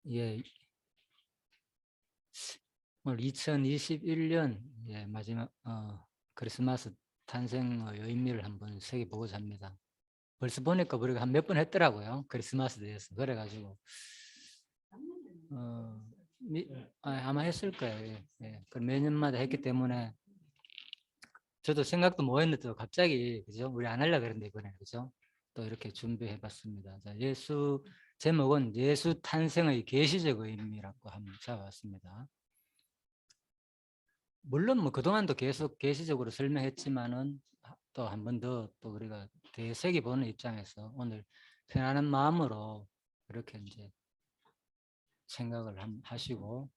예, 오늘 2021년 마지막 크리스마스 탄생의 의미를 한번 새겨보고자 합니다. 벌써 보니까 우리가 한 몇 번 했더라고요. 크리스마스 대해서. 그래가지고 어, 아마 했을 거예요. 그럼 매년마다 했기 때문에 저도 생각도 못 했는데 또 갑자기 그죠? 우리 안 하려고 그랬는데 이번에 그죠? 또 이렇게 준비해봤습니다. 자, 제목은 예수 탄생의 계시적 의미라고 한번 잡아봤습니다. 물론 뭐 그동안도 계속 계시적으로 설명했지만은 또 한 번 더 또 우리가 되새겨 보는 입장에서 오늘 편안한 마음으로 그렇게 이제 생각을 하시고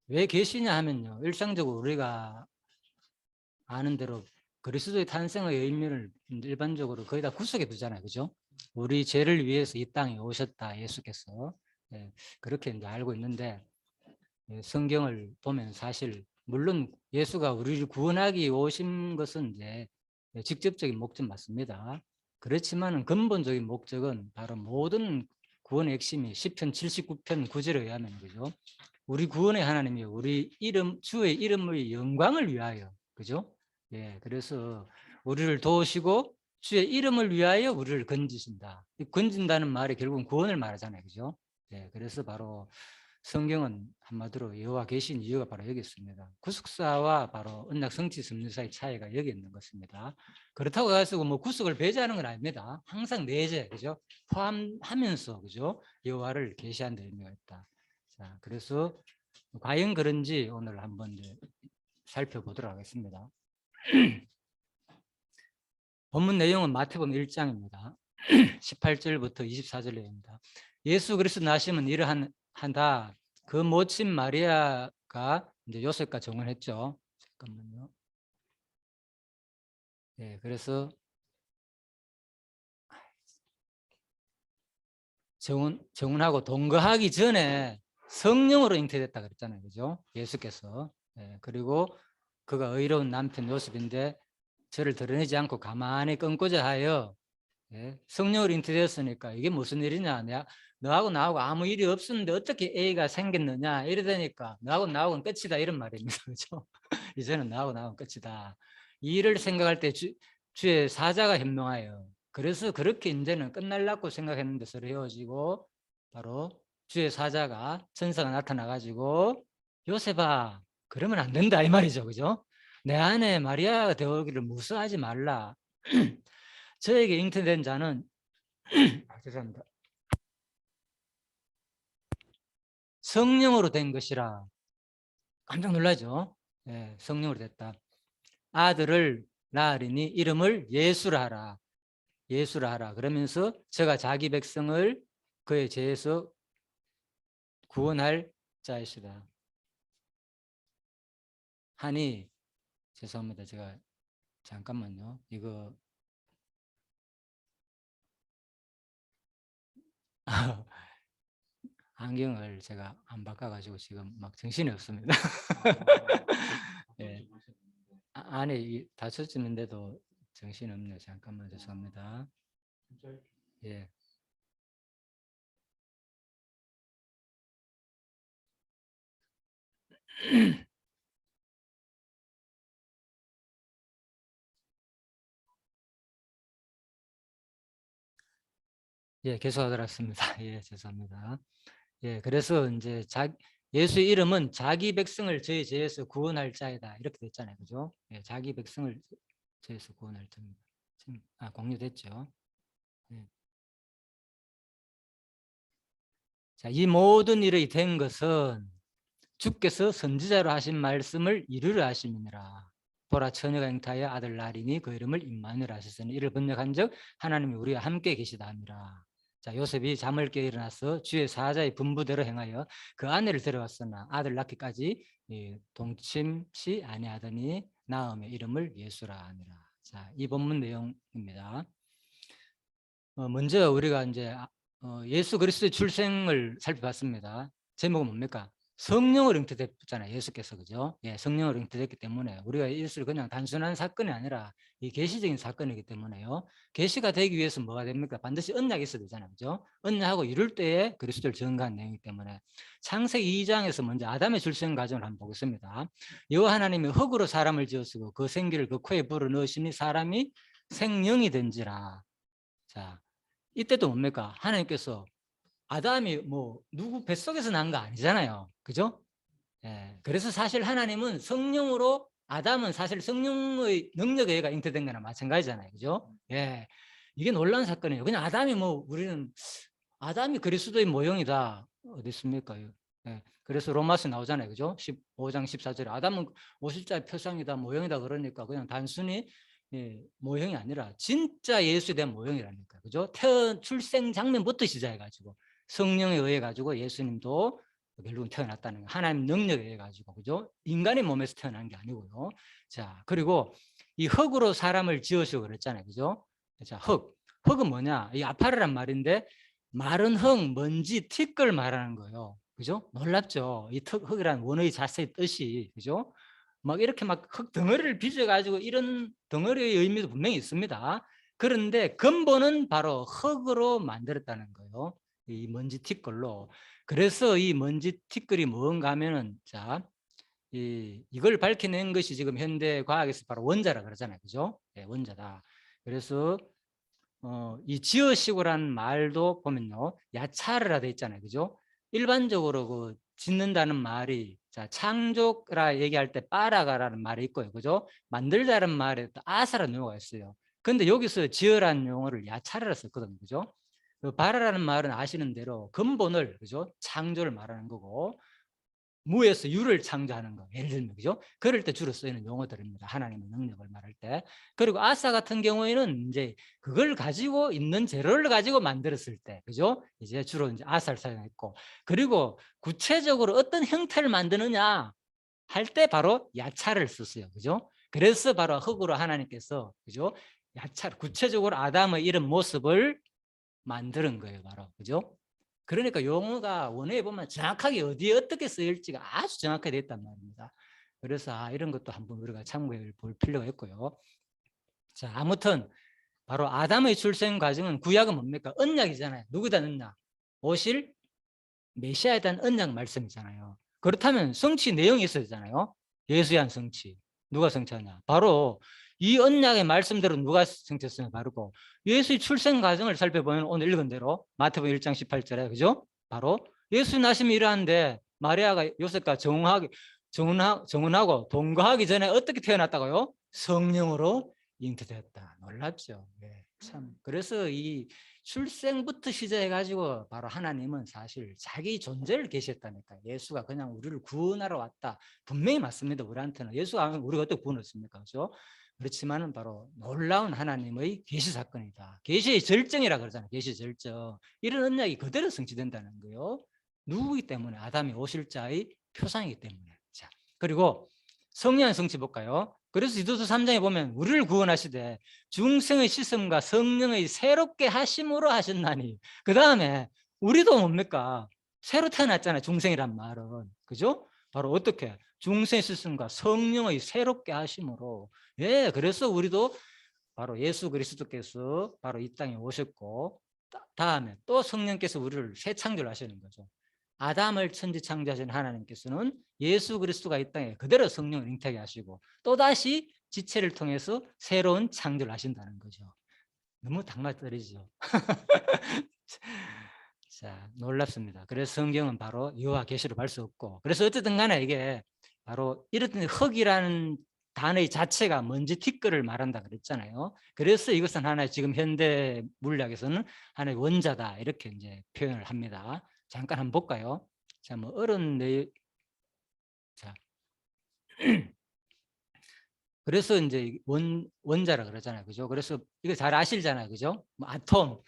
왜 계시냐 하면요, 일상적으로 우리가 아는 대로 그리스도의 탄생의 의미를 일반적으로 거의 다 구석에 두잖아요, 그죠? 우리 죄를 위해서 이 땅에 오셨다 예수께서. 그렇게 이제 알고 있는데 성경을 보면 사실 물론 예수가 우리를 구원하기 오신 것은 이제 직접적인 목적 맞습니다. 그렇지만 근본적인 목적은 바로 모든 구원의 핵심이 시편 79편 9절에 의하면 그죠? 우리 구원의 하나님이 우리 주의 이름의 영광을 위하여 그죠? 그래서 우리를 도우시고 주의 이름을 위하여 우리를 건지신다. 건진다는 말이 결국은 구원을 말하잖아요, 그죠? 그래서 바로 성경은 한마디로 여호와 계신 이유가 바로 여기 있습니다. 구속사와 바로 언약 성취 섭리사의 차이가 여기 있는 것입니다. 그렇다고 해서 뭐 구속을 배제하는 건 아닙니다. 항상 내재, 그죠? 포함하면서, 그죠? 여호와를 계시한 데 의미가 있다. 자, 그래서 과연 그런지 오늘 한번 이제 살펴보도록 하겠습니다. 본문 내용은 마태복음 1장입니다. 18절부터 24절입니다. 예수 그리스도 나심은 이러한다. 그 모친 마리아가 이제 요셉과 정혼했죠. 잠깐만요. 그래서 정혼하고 동거하기 전에 성령으로 잉태됐다 그랬잖아요, 그죠? 예수께서. 그리고 그가 의로운 남편 요셉인데 저를 드러내지 않고 가만히 끊고자 하여 성령으로 잉태되었으니까 이게 무슨 일이냐? 너하고 나하고 아무 일이 없었는데 어떻게 애가 생겼느냐? 이러다니까 너하고 나하고는 끝이다 이런 말입니다. 그렇죠? 이제는 너하고 나하고는 끝이다. 이 일을 생각할 때 주의 사자가 현명하여 그래서 그렇게 이제는 끝날라고 생각했는데 서로 헤어지고 바로 주의 사자가 천사가 나타나가지고 요셉아 그러면 안 된다 이 말이죠. 그죠? 내 아내 마리아가 되오기를 무서워하지 말라. 저에게 잉태된 자는 죄송합니다. 성령으로 된 것이라. 깜짝 놀라죠. 성령으로 됐다. 아들을 낳으리니 이름을 예수라 하라. 예수라 하라. 그러면서 저가 자기 백성을 그의 죄에서 구원할 자이시다. 하니 죄송합니다. 제가 잠깐만요. 이거 안경을 제가 안 바꿔가지고 지금 막 정신이 없습니다. 안에 다쳤는데도 정신이 없네요. 잠깐만 죄송합니다. 예. 계속하도록 하겠습니다. 죄송합니다. 그래서 이제 예수 이름은 자기 백성을 저희 죄에서 구원할 자이다. 이렇게 됐잖아요. 그죠? 자기 백성을 죄에서 구원할 자입니다. 공유됐죠. 예. 자, 이 모든 일이 된 것은 주께서 선지자로 하신 말씀을 이루려 하심이니라. 보라 처녀가 잉타하여 아들 낳으리니 그 이름을 임마누엘 하셨으니 이를 번역한 적 하나님이 우리와 함께 계시다 함이라. 자, 요셉이 잠을 깨어 일어나서 주의 사자의 분부대로 행하여 그 아내를 데려왔으나 아들 낳기까지 동침치 아니하더니 나음의 이름을 예수라 하니라. 자, 이 본문 내용입니다. 먼저 우리가 이제 예수 그리스도의 출생을 살펴봤습니다. 제목은 뭡니까? 성령으로 잉태됐잖아요. 예수께서. 그죠? 예, 성령으로 잉태됐기 때문에 우리가 이것을 그냥 단순한 사건이 아니라 이 계시적인 사건이기 때문에요. 계시가 되기 위해서 뭐가 됩니까? 반드시 언약이 있어야 되잖아요. 그죠? 언약하고 이룰 때에 그리스도를 증거한 내용이기 때문에 창세기 2장에서 먼저 아담의 출생 과정을 한번 보겠습니다. 여호와 하나님이 흙으로 사람을 지으시고 그 생기를 그 코에 불어 넣으시니 사람이 생령이 된지라. 자, 이때도 뭡니까? 하나님께서 아담이 뭐 누구 뱃속에서 난 거 아니잖아요. 그죠? 예. 그래서 사실 하나님은 성령으로 아담은 사실 성령의 능력에 의해 잉태된 거나 마찬가지잖아요. 그죠? 예. 이게 놀라운 사건이에요. 그냥 아담이 뭐 우리는 아담이 그리스도의 모형이다. 어디 있습니까? 예. 그래서 로마서 나오잖아요. 그죠? 15장 14절에 아담은 오실자의 표상이다, 모형이다 그러니까 그냥 단순히 예, 모형이 아니라 진짜 예수에 대한 모형이라니까. 그죠? 출생 장면부터 시작해 가지고 성령에 의해 가지고 예수님도 결국은 태어났다는 거. 하나님 능력에 의해 가지고. 그죠? 인간의 몸에서 태어난 게 아니고요. 자, 그리고 이 흙으로 사람을 지으시고 그랬잖아요. 그죠? 자, 흙. 흙은 뭐냐? 이 아파르란 말인데 마른 흙, 먼지, 티끌 말하는 거예요. 그죠? 놀랍죠? 이 흙이란 원어의 자체의 뜻이. 그죠? 막 이렇게 막 흙 덩어리를 빚어가지고 이런 덩어리의 의미도 분명히 있습니다. 그런데 근본은 바로 흙으로 만들었다는 거예요. 이 먼지 티끌로. 그래서 이 먼지 티끌이 뭔가 하면은, 자, 이걸 밝혀낸 것이 지금 현대 과학에서 바로 원자라 그러잖아요. 그죠? 네, 원자다. 그래서 이 지어시고라는 말도 보면요, 야차르라 돼 있잖아요. 그죠? 일반적으로 그 짓는다는 말이, 자, 창조라 얘기할 때 빠라가라는 말이 있고요. 그죠? 만들다는 말에 또 아사라는 용어가 있어요. 근데 여기서 지어라는 용어를 야차르라 썼거든요. 그죠? 그 바라라는 말은 아시는 대로 근본을, 그죠? 창조를 말하는 거고, 무에서 유를 창조하는 거. 예를 들면, 그죠? 그럴 때 주로 쓰이는 용어들입니다. 하나님의 능력을 말할 때. 그리고 아사 같은 경우에는 이제 그걸 가지고 있는 재료를 가지고 만들었을 때, 그죠? 이제 주로 이제 아사를 사용했고, 그리고 구체적으로 어떤 형태를 만드느냐 할 때 바로 야차를 썼어요. 그죠? 그래서 바로 흙으로 하나님께서, 그죠? 야차, 구체적으로 아담의 이런 모습을 만드는 거예요. 바로. 그죠? 그러니까 용어가 원어에 보면 정확하게 어디에 어떻게 쓰일지가 아주 정확하게 되어 있단 말입니다. 그래서 이런 것도 한번 우리가 참고해 볼 필요가 있고요. 자, 아무튼 바로 아담의 출생 과정은 구약은 뭡니까? 언약이잖아요. 누구다 언약? 오실 메시아에 대한 언약 말씀이잖아요. 그렇다면 성취 내용이 있어야 되잖아요. 예수에 대한 성취. 누가 성취하냐? 바로 이 언약의 말씀대로 누가 성취했으면 바르고 예수의 출생 과정을 살펴보면 오늘 읽은 대로 마태복음 1장 18절에 그죠? 바로 예수 나심이 이러한데 마리아가 요셉과 정혼하고 동거하기 전에 어떻게 태어났다고요? 성령으로 잉태되었다. 놀랍죠. 네, 참. 그래서 이 출생부터 시작해 가지고 바로 하나님은 사실 자기 존재를 계시했다니까. 예수가 그냥 우리를 구원하러 왔다. 분명히 맞습니다. 우리한테는 예수가 안 오면 우리가 어떻게 구원을 했습니까? 그렇죠? 그렇지만은 바로 놀라운 하나님의 계시 사건이다. 계시의 절정이라 그러잖아요. 계시 절정. 이런 언약이 그대로 성취된다는 거요. 누구이기 때문에? 아담이 오실 자의 표상이기 때문에. 자, 그리고 성령의 성취 볼까요? 그래서 디도서 3장에 보면 우리를 구원하시되 중생의 씻음과 성령의 새롭게 하심으로 하셨나니. 그 다음에 우리도 뭡니까? 새로 태어났잖아요. 중생이란 말은. 그죠? 바로 어떻게? 중생의 씻음과 성령의 새롭게 하심으로. 예, 그래서 우리도 바로 예수 그리스도께서 바로 이 땅에 오셨고, 다음에 또 성령께서 우리를 새 창조를 하시는 거죠. 아담을 천지 창조하신 하나님께서는 예수 그리스도가 이 땅에 그대로 성령을 잉태하게 하시고 또다시 지체를 통해서 새로운 창조를 하신다는 거죠. 너무 당맞떨이죠. 자, 놀랍습니다. 그래서 성경은 바로 여호와 계시로 볼 수 없고, 그래서 어쨌든 간에 이게 바로 이런 흙이라는 단어의 자체가 먼지 티끌을 말한다 그랬잖아요. 그래서 이것은 하나의 지금 현대 물리학에서는 하나의 원자다 이렇게 이제 표현을 합니다. 잠깐 한번 볼까요? 자, 뭐 어른 자. 그래서 이제 원자라 그러잖아요. 그죠? 그래서 이거 잘 아시잖아요. 그죠? 뭐 아톰,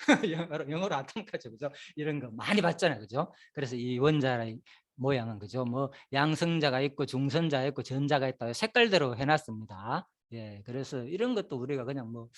영어로 아톰까지, 그죠? 이런 거 많이 봤잖아요. 그죠? 그래서 이 원자의 모양은, 그죠? 뭐 양성자가 있고 중선자가 있고 전자가 있다. 색깔대로 해놨습니다. 예. 그래서 이런 것도 우리가 그냥 뭐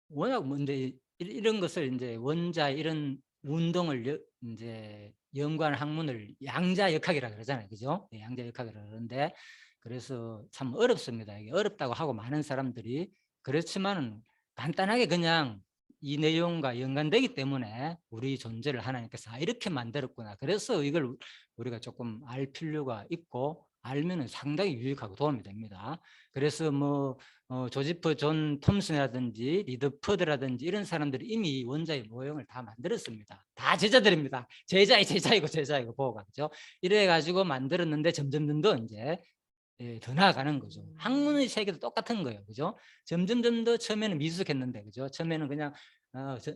워낙 뭔데 이런 것을 이제 원자 이런 운동을 이제 연구한 학문을 양자역학이라 그러잖아요. 그죠? 네, 양자역학이라 그러는데 그래서 참 어렵습니다. 이게 어렵다고 하고 많은 사람들이 그렇지만은 간단하게 그냥 이 내용과 연관되기 때문에 우리 존재를 하나님께서 이렇게 만들었구나. 그래서 이걸 우리가 조금 알 필요가 있고 알면은 상당히 유익하고 도움이 됩니다. 그래서 뭐 조지프 존 톰슨이라든지 리더퍼드라든지 이런 사람들이 이미 원자의 모형을 다 만들었습니다. 다 제자들입니다. 제자이고 보호가 그죠? 이래 가지고 만들었는데 점점 더 이제 더 나아가는 거죠. 학문의 세계도 똑같은 거예요. 그죠? 점점 더 처음에는 미숙했는데 그죠? 처음에는 그냥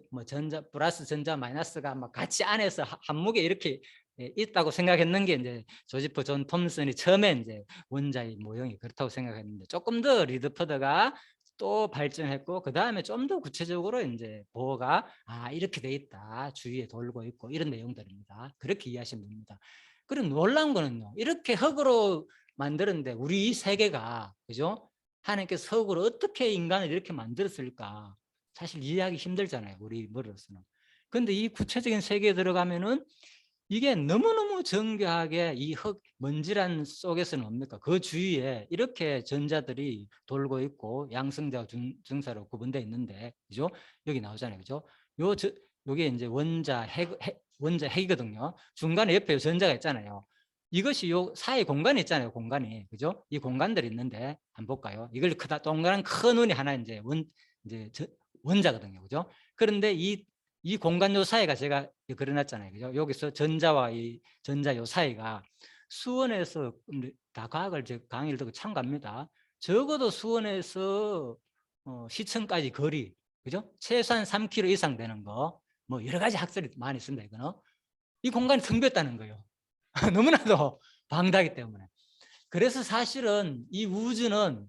뭐 전자 플러스 전자 마이너스가 막 같이 안에서 한목에 이렇게 있다고 생각했는 게 이제 조지프 존 톰슨이 처음에 이제 원자의 모형이 그렇다고 생각했는데 조금 더 리드퍼드가 또 발전했고 그 다음에 좀 더 구체적으로 이제 보호가 이렇게 돼 있다 주위에 돌고 있고 이런 내용들입니다. 그렇게 이해하시면 됩니다. 그리고 놀라운 거는요. 이렇게 흙으로 만들었는데 우리 이 세계가 그죠? 하나님께서 흙으로 어떻게 인간을 이렇게 만들었을까? 사실 이해하기 힘들잖아요. 우리 머리로서는. 근데 이 구체적인 세계에 들어가면은 이게 너무너무 정교하게 이 흙 먼지란 속에서는 뭡니까? 그 주위에 이렇게 전자들이 돌고 있고 양성자와 중사로 구분되어 있는데 그죠? 여기 나오잖아요. 그죠? 요게 이제 원자 핵이거든요. 중간에 옆에 전자가 있잖아요. 이것이 요 사이 공간이 있잖아요. 공간이. 그죠? 이 공간들이 있는데 한번 볼까요? 이걸 크다 동그란 큰 원이 하나 이제 원자거든요. 그죠? 그런데 이 공간 요 사이가 제가 그려놨잖아요. 그죠? 여기서 전자와 이 전자 요 사이가 수원에서 다 과학을 강의를 듣고 참고합니다. 적어도 수원에서 시청까지 거리, 그죠? 최소한 3km 이상 되는 거, 뭐 여러 가지 학설이 많이 있습니다. 이거는 이 공간이 텅 비었다는 거예요. 너무나도 방대하기 때문에. 그래서 사실은 이 우주는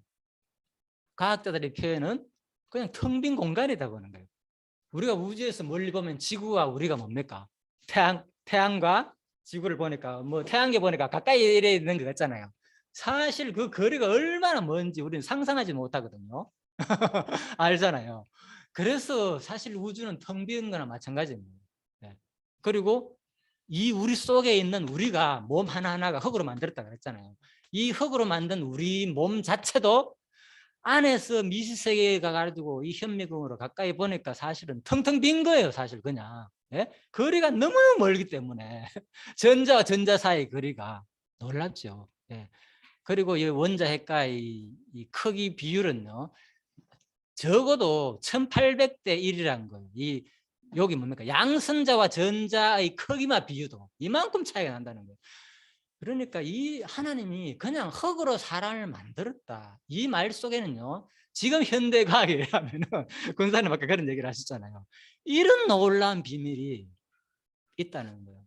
과학자들의 표현은 그냥 텅 빈 공간이라고 하는 거예요. 우리가 우주에서 멀리 보면 지구와 우리가 뭡니까? 태양과 지구를 보니까 뭐 태양계 보니까 가까이 이래 있는 것 같잖아요. 사실 그 거리가 얼마나 먼지 우리는 상상하지 못하거든요. 알잖아요. 그래서 사실 우주는 텅 비은 거나 마찬가지입니다. 네. 그리고 이 우리 속에 있는 우리가 몸 하나하나가 흙으로 만들었다 그랬잖아요. 이 흙으로 만든 우리 몸 자체도 안에서 미시세계가 가지고 이 현미경으로 가까이 보니까 사실은 텅텅 빈 거예요. 사실 그냥. 예? 거리가 너무 멀기 때문에 전자와 전자 사이 거리가 놀랍죠. 예. 그리고 이 원자 핵과 이 크기 비율은요. 적어도 1800대 1이라는 거예요. 여기 뭡니까? 양성자와 전자의 크기만 비유도 이만큼 차이가 난다는 거예요. 그러니까 이 하나님이 그냥 흙으로 사람을 만들었다. 이 말 속에는요. 지금 현대 과학에 의하면은 군사님 아까 그런 얘기를 하셨잖아요. 이런 놀라운 비밀이 있다는 거예요.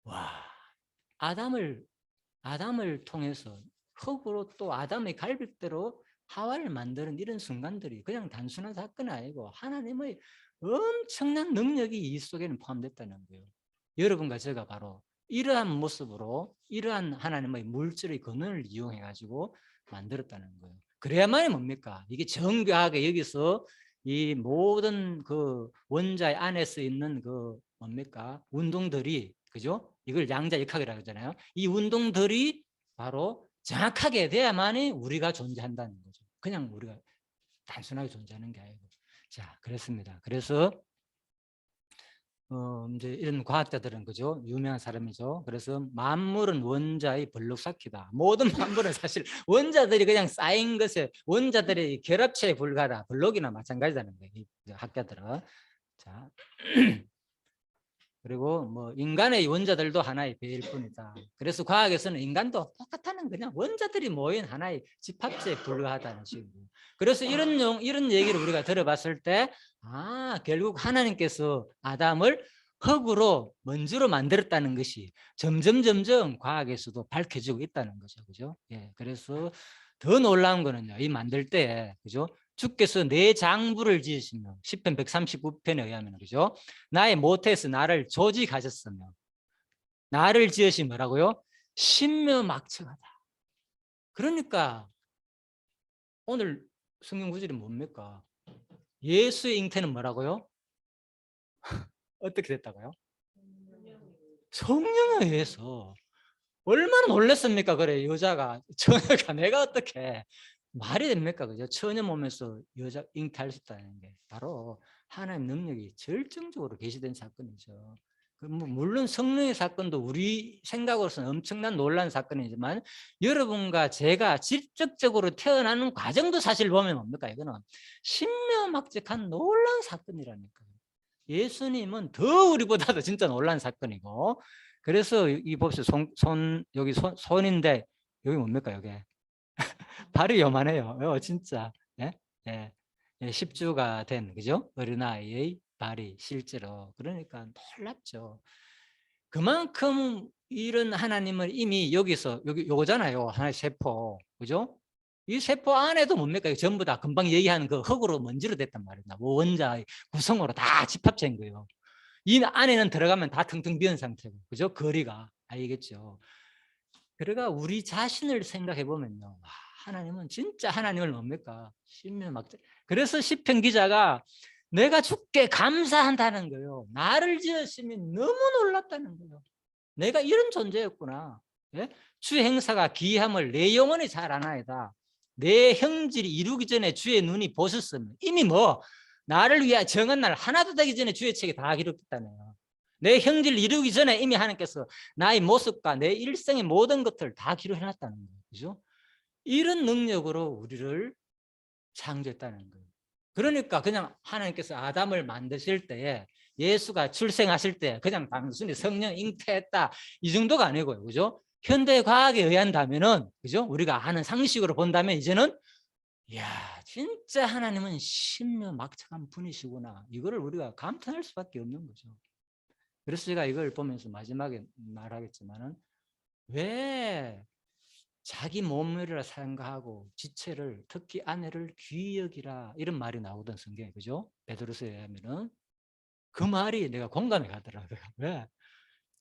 와, 아담을 통해서 흙으로 또 아담의 갈빗대로 하와를 만드는 이런 순간들이 그냥 단순한 사건이 아니고 하나님의 엄청난 능력이 이 속에는 포함됐다는 거예요. 여러분과 제가 바로 이러한 모습으로 이러한 하나님의 물질의 근원을 이용해 가지고 만들었다는 거예요. 그래야만이 뭡니까? 이게 정교하게 여기서 이 모든 그 원자의 안에서 있는 그 뭡니까? 운동들이 그죠? 이걸 양자역학이라고 하잖아요. 이 운동들이 바로 정확하게 돼야만이 우리가 존재한다는 거죠. 그냥 우리가 단순하게 존재하는 게 아니고. 자, 그렇습니다. 그래서 이제 이런 과학자들은 그죠? 유명한 사람이죠. 그래서 만물은 원자의 블록 쌓기다. 모든 만물은 사실 원자들이 그냥 쌓인 것에 원자들의 결합체에 불과하다. 블록이나 마찬가지다는 거예요. 이 학자들은. 자. 그리고 뭐 인간의 원자들도 하나의 배일 뿐이다. 그래서 과학에서는 인간도 똑같다는 그냥 원자들이 모인 하나의 집합체에 불과하다는 식으로. 그래서 이런 얘기를 우리가 들어봤을 때, 결국 하나님께서 아담을 흙으로 먼지로 만들었다는 것이 점점 과학에서도 밝혀지고 있다는 거죠. 그죠? 예. 그래서 더 놀라운 거는요. 이 만들 때, 그죠? 주께서 내 장부를 지으시며 시편 139편에 의하면 그죠? 나의 모태에서 나를 조직하셨으며 나를 지으시 뭐라고요? 신묘막측하다. 그러니까 오늘 성경 구절이 뭡니까? 예수의 잉태는 뭐라고요? 어떻게 됐다고요? 성령에 의해서 얼마나 놀랐습니까? 그래, 여자가, 처녀가 내가 어떻게 말이 됩니까? 그죠? 처녀 몸에서 여자 잉태할 수 있다는 게 바로 하나님 능력이 절정적으로 계시된 사건이죠. 물론 성령의 사건도 우리 생각으로서는 엄청난 놀라운 사건이지만 여러분과 제가 직접적으로 태어나는 과정도 사실 보면 뭡니까? 이거는 신묘막측한 놀라운 사건이라니까요. 예수님은 더 우리보다도 진짜 놀라운 사건이고, 그래서 이 봅시다. 여기 손인데 여기 뭡니까? 여기 발이 요만해요. 진짜. 예? 예. 예, 10주가 된, 그죠? 어린아이의 발이 실제로. 그러니까 놀랍죠. 그만큼 이런 하나님을 이미 여기서, 여기 요거잖아요. 하나의 세포. 그죠? 이 세포 안에도 뭡니까? 전부 다 금방 얘기하는 그 흙으로 먼지로 됐단 말입니다. 원자의 구성으로 다 집합체인 거예요. 이 안에는 들어가면 다 텅텅 비은 상태고, 그죠? 거리가. 알겠죠? 그러니까 우리 자신을 생각해 보면요. 하나님은 진짜 하나님을 뭡니까? 신묘막. 그래서 시편 기자가 내가 주께 감사한다는 거예요. 나를 지으심이 너무 놀랐다는 거예요. 내가 이런 존재였구나. 예? 주의 행사가 기이함을 내 영혼이 잘 아나이다. 내 형질이 이루기 전에 주의 눈이 보셨으면 이미 뭐 나를 위하여 정한 날 하나도 되기 전에 주의 책에 다 기록했다네요. 내 형질을 이루기 전에 이미 하나님께서 나의 모습과 내 일생의 모든 것들을 다 기록해놨다는 거예요. 그죠? 이런 능력으로 우리를 창조했다는 거예요. 그러니까 그냥 하나님께서 아담을 만드실 때에 예수가 출생하실 때 그냥 단순히 성령 잉태했다 이 정도가 아니고요. 그죠? 현대 과학에 의한다면은, 그죠? 우리가 아는 상식으로 본다면 이제는 이야, 진짜 하나님은 신묘막측한 분이시구나. 이거를 우리가 감탄할 수밖에 없는 거죠. 그래서 제가 이걸 보면서 마지막에 말하겠지만은 왜 자기 몸이라 생각하고 지체를, 특히 아내를 귀히 여기라 이런 말이 나오던 성경에, 그죠? 베드로서에 의하면은 그 말이 내가 공감이 가더라고요. 왜?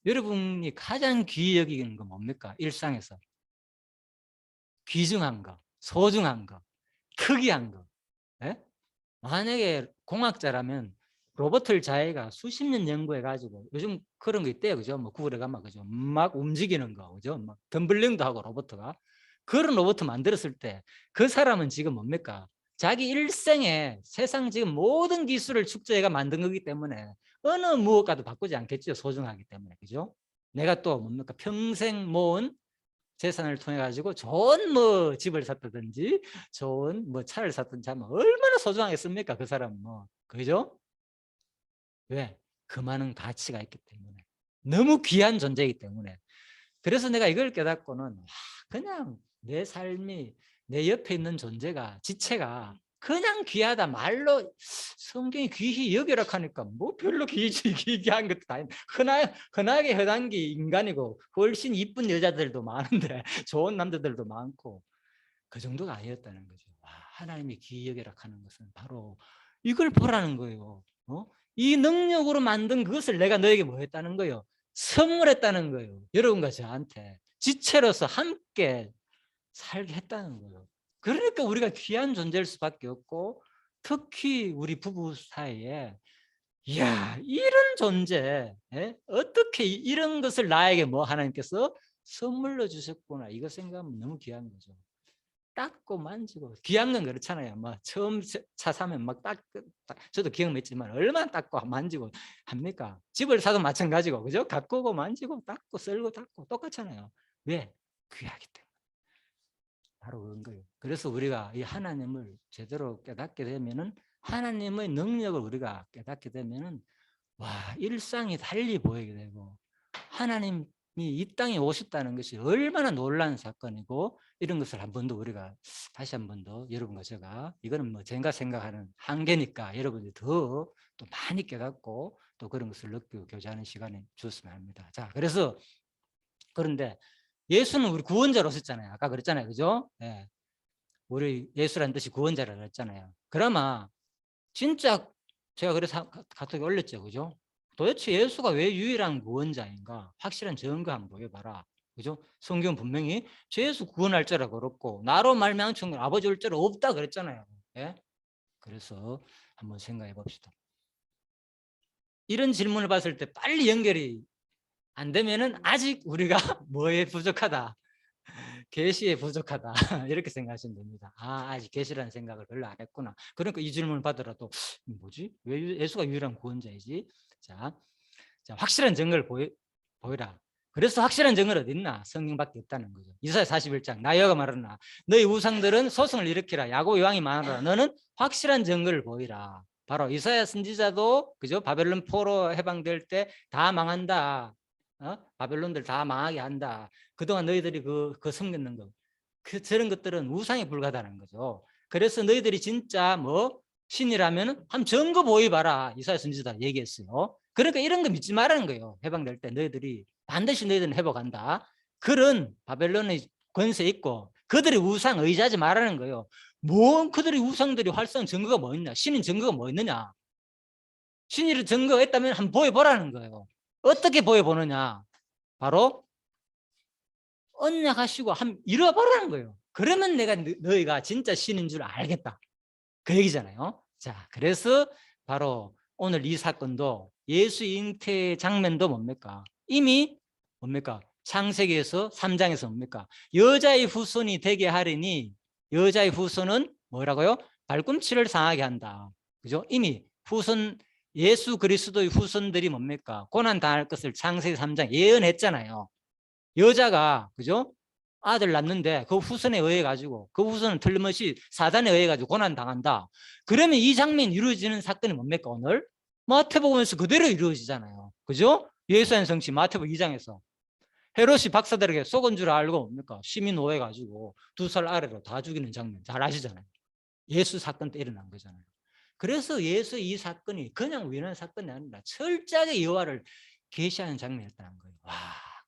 여러분이 가장 귀히 여기는 건 뭡니까? 일상에서 귀중한 거, 소중한 거, 특이한 거. 예? 만약에 공학자라면 로봇을 자기가 수십 년 연구해 가지고, 요즘 그런 거 있대요. 그죠? 뭐 구글에 가면, 그죠? 막 움직이는 거. 그죠? 막 덤블링도 하고 로봇가. 그런 로봇 만들었을 때 그 사람은 지금 뭡니까? 자기 일생에 세상 지금 모든 기술을 축적해가 만든 거기 때문에 어느 무엇과도 바꾸지 않겠죠. 소중하기 때문에. 그죠? 내가 또 뭡니까? 평생 모은 재산을 통해 가지고 좋은 뭐 집을 샀다든지 좋은 뭐 차를 샀든지 하면 얼마나 소중하겠습니까? 그 사람은 뭐. 그죠? 왜? 그 많은 가치가 있기 때문에. 너무 귀한 존재이기 때문에. 그래서 내가 이걸 깨닫고는 그냥 내 삶이, 내 옆에 있는 존재가, 지체가 그냥 귀하다. 말로 성경이 귀히 여기라 하니까 뭐 별로 귀한 것도 다 흔하게 흔한 게 인간이고 훨씬 이쁜 여자들도 많은데 좋은 남자들도 많고 그 정도가 아니었다는 거죠. 하나님이 귀히 여기라 하는 것은 바로 이걸 보라는 거예요. 이 능력으로 만든 그것을 내가 너에게 뭐 했다는 거예요? 선물했다는 거예요. 여러분과 저한테 지체로서 함께 살게 했다는 거예요. 그러니까 우리가 귀한 존재일 수밖에 없고, 특히 우리 부부 사이에 이야, 이런 존재, 어떻게 이런 것을 나에게 뭐 하나님께서 선물로 주셨구나, 이거 생각하면 너무 귀한 거죠. 닦고 만지고, 귀한 건 그렇잖아요. 뭐 처음 차 사면 막 저도 기억났지만 얼마나 닦고 만지고 합니까? 집을 사도 마찬가지고, 그죠? 가꾸고 만지고 닦고 썰고 닦고 똑같잖아요. 왜? 귀하기 때문에. 바로 그런 거예요. 그래서 우리가 이 하나님을 제대로 깨닫게 되면은, 하나님의 능력을 우리가 깨닫게 되면은 일상이 달리 보이게 되고, 하나님이 이 땅에 오셨다는 것이 얼마나 놀라운 사건이고, 이런 것을 한 번 더 우리가 다시 한 번 더 여러분과 제가, 이거는 뭐 제가 생각하는 한계니까 여러분이 더 또 많이 깨닫고 또 그런 것을 느끼고 교제하는 시간이 주었으면 합니다. 자, 그래서 그런데 예수는 우리 구원자로 오셨잖아요. 아까 그랬잖아요. 그죠? 예. 우리 예수라는 뜻이 구원자라고 했잖아요. 그러면 진짜 제가 그래서 카톡에 올렸죠. 그죠? 도대체 예수가 왜 유일한 구원자인가? 확실한 증거 한번 보여봐라. 그죠? 성경 분명히 예수 구원할 자라 그렇고 나로 말미암아 아버지 올 자라 없다 그랬잖아요. 예? 그래서 한번 생각해 봅시다. 이런 질문을 봤을 때 빨리 연결이 안 되면은 아직 우리가 뭐에 부족하다. 계시에 부족하다. 이렇게 생각하시면 됩니다. 아직 계시라는 생각을 별로 안 했구나. 그러니까 이 질문을 받으라도 뭐지? 왜 예수가 유일한 구원자이지? 자, 확실한 증거를 보이라. 그래서 확실한 증거는 어디 있나? 성경밖에 없다는 거죠. 이사야 41장 나 여호와가 말하나 너희 우상들은 소송을 일으키라. 야곱 여왕이 말하라. 너는 확실한 증거를 보이라. 바로 이사야 선지자도 그죠? 바벨론 포로 해방될 때 다 망한다. 바벨론들 다 망하게 한다. 그동안 너희들이 그 섬겼는 거. 저런 것들은 우상에 불과하다는 거죠. 그래서 너희들이 진짜 뭐 신이라면 한번 증거 보여봐라. 이사야 선지자 얘기했어요. 그러니까 이런 거 믿지 말라는 거예요. 해방될 때 너희들이 반드시 너희들은 회복한다. 그런 바벨론의 권세 있고 그들이 우상 의지하지 말라는 거예요. 뭐 그들이 우상들이 활성 증거가 뭐 있냐? 신인 증거가 뭐 있느냐? 신이 증거가 있다면 한번 보여보라는 거예요. 어떻게 보여보느냐? 바로 언약하시고 한번 이뤄보라는 거예요. 그러면 내가 너희가 진짜 신인 줄 알겠다. 그 얘기잖아요. 자, 그래서 바로 오늘 이 사건도 예수 잉태 장면도 뭡니까? 이미 뭡니까? 창세기에서 3장에서 뭡니까? 여자의 후손이 되게 하리니 여자의 후손은 뭐라고요? 발꿈치를 상하게 한다. 그죠? 이미 후손 예수 그리스도의 후손들이 뭡니까? 고난 당할 것을 창세기 3장 예언했잖아요. 여자가 그죠? 아들 낳는데 그 후손에 의해 가지고 그 후손은 틀림없이 사단에 의해 가지고 고난 당한다. 그러면 이 장면이 이루어지는 사건이 뭡니까 오늘? 마태복음에서 그대로 이루어지잖아요. 그죠? 예수의 성취 마태복음 2장에서 헤롯이 박사들에게 속은 줄 알고 뭡니까? 시민 노예 가지고 2살 아래로 다 죽이는 장면 잘 아시잖아요. 예수 사건 때 일어난 거잖아요. 그래서 예수 이 사건이 그냥 우연한 사건이 아니라 철저하게 여호와를 계시하는 장면이었다는 거예요. 와,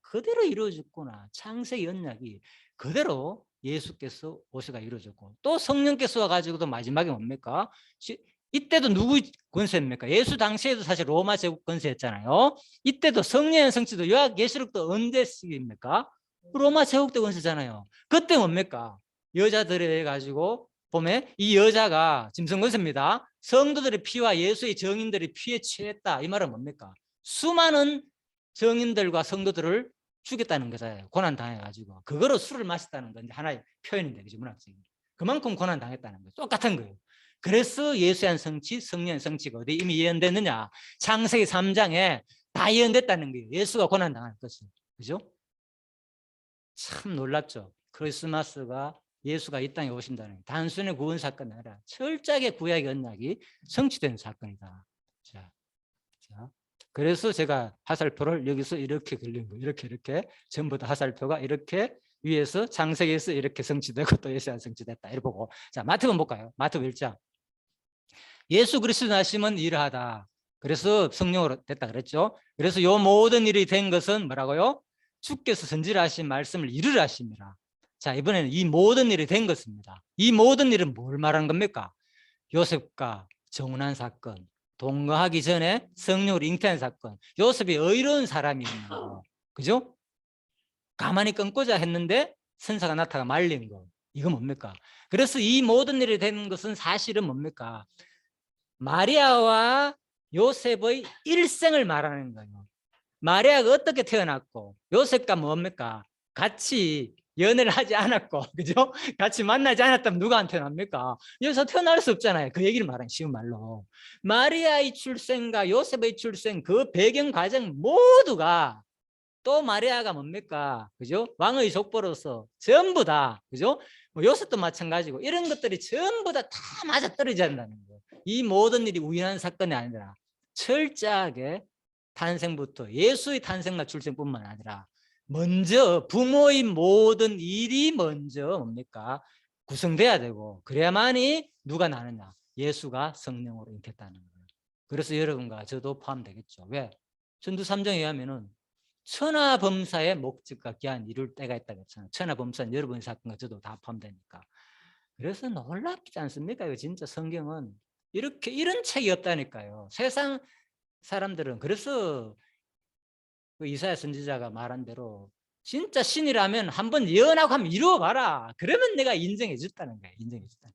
그대로 이루어졌구나. 창세기 언약이 그대로 예수께서 오셔가 이루어졌고 또 성령께서 와가지고도 마지막에 뭡니까? 이때도 누구 권세입니까? 예수 당시에도 사실 로마 제국 권세였잖아요. 이때도 성령의 성취도 요한계시록도 언제 시기입니까? 로마 제국 때 권세잖아요. 그때 뭡니까? 여자들에 가지고 보면 이 여자가 짐승 권세입니다. 성도들의 피와 예수의 정인들의 피에 취했다. 이 말은 뭡니까? 수많은 정인들과 성도들을 죽였다는 거잖아요. 고난 당해가지고 그거로 술을 마셨다는 건 하나의 표현인데 그죠? 문학적인 그만큼 고난 당했다는 거예요. 똑같은 거예요. 그래서 예수의 성취, 성령의 성취가 어디 이미 예언됐느냐? 창세기 3장에 다 예언됐다는 거예요. 예수가 고난 당할 것을. 그죠? 참 놀랍죠. 크리스마스가 예수가 이 땅에 오신다는 단순히 구원 사건이 아니라 철저하게 구약의 언약이 성취된 사건이다. 자, 그래서 제가 화살표를 여기서 이렇게 그린 거예요. 이렇게 전부 다 화살표가 이렇게 위에서 창세기에서 이렇게 성취되고 또 예수가 성취됐다. 이렇게 보고 자 마태복음 볼까요? 마태복음 1장 예수 그리스도 나심은 이러하다. 그래서 성령으로 됐다 그랬죠. 그래서 요 모든 일이 된 것은 뭐라고요? 주께서 선지하신 말씀을 이루려 하십니다. 자 이번에는 이 모든 일이 된 것입니다. 이 모든 일은 뭘 말하는 겁니까? 요셉과 정운한 사건, 동거하기 전에 성령으로 잉태한 사건. 요셉이 의로운 사람이었는 거, 그죠? 가만히 끊고자 했는데 선사가 나타나 말린 거. 이거 뭡니까? 그래서 이 모든 일이 되는 것은 사실은 뭡니까? 마리아와 요셉의 일생을 말하는 거예요. 마리아가 어떻게 태어났고 요셉과 뭡니까? 같이 연애를 하지 않았고 그죠? 같이 만나지 않았다면 누구한테 납니까? 여기서 태어날 수 없잖아요. 그 얘기를 말하는 쉬운 말로 마리아의 출생과 요셉의 출생 그 배경 과정 모두가 또 마리아가 뭡니까? 그죠? 왕의 족보로서 전부 다 그죠? 뭐 요셉도 마찬가지고 이런 것들이 전부 다 맞아떨어져야 한다는 거예요. 이 모든 일이 우연한 사건이 아니라 철저하게 탄생부터 예수의 탄생과 출생뿐만 아니라 먼저 부모의 모든 일이 먼저 뭡니까? 구성돼야 되고 그래야만이 누가 나느냐? 예수가 성령으로 잉태했다는 거예요. 그래서 여러분과 저도 포함되겠죠. 왜? 전두 3장에 의하면은 천하범사의 목적과 기한 이룰 때가 있다고 했잖아요. 천하범사는 여러분의 사건과 저도 다 포함되니까. 그래서 놀랍지 않습니까? 이거 진짜 성경은 이렇게 이런 책이 없다니까요. 세상 사람들은 그래서 그 이사야 선지자가 말한 대로 진짜 신이라면 한번 예언하고 한번 이루어봐라. 그러면 내가 인정해 줬다는 거예요. 인정해 줬다는